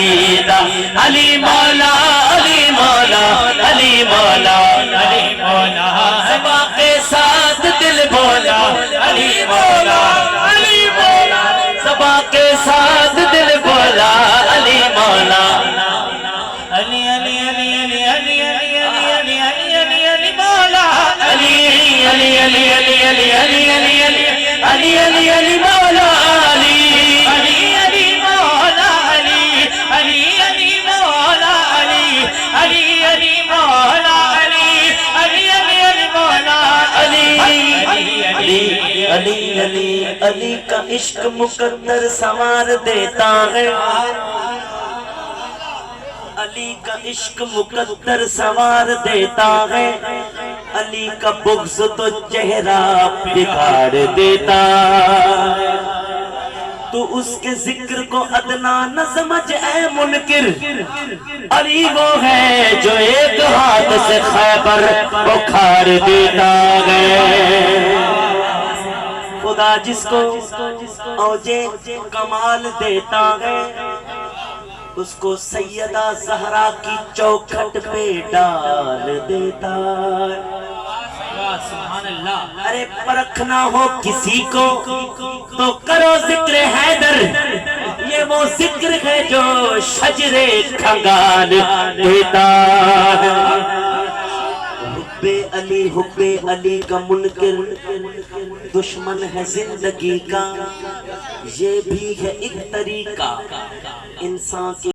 دیدہ علی مولا علی مولا علی مولا علی مولا زباں کے ساتھ دل بولا علی مولا علی مولا زباں کے ساتھ دل بولا علی مولا علی علی علی علی علی علی علی علی علی علی مولا علی علی علی علی علی علی علی علی علی علی علی مولا علی علی علی مولا علی علی علی مولا علی علی علی مولا علی علی علی علی مولا علی علی علی علی علی کا عشق مقدر سنوار دیتا ہے علی کا عشق مقدر سنوار دیتا ہے علی کا بغض تو چہرہ بگاڑ دیتا ہے تو اس کے ذکر کو ادنا نہ سمجھ اے منکر علی وہ ہے جو ایک ہاتھ سے خیبر اکھاڑ دیتا ہے خدا جس کو اوجے کمال دیتا ہے اس کو سیدہ زہرا کی چوکھٹ پہ ڈال دیتا ہے سبحان اللہ ارے پرکھنا ہو کسی کو تو کرو ذکر حیدر یہ وہ ذکر ہے جو شجر کھنگال دیتا ہے حب علی کا منکر دشمن ہے زندگی کا یہ بھی ہے ایک طریقہ انسان کی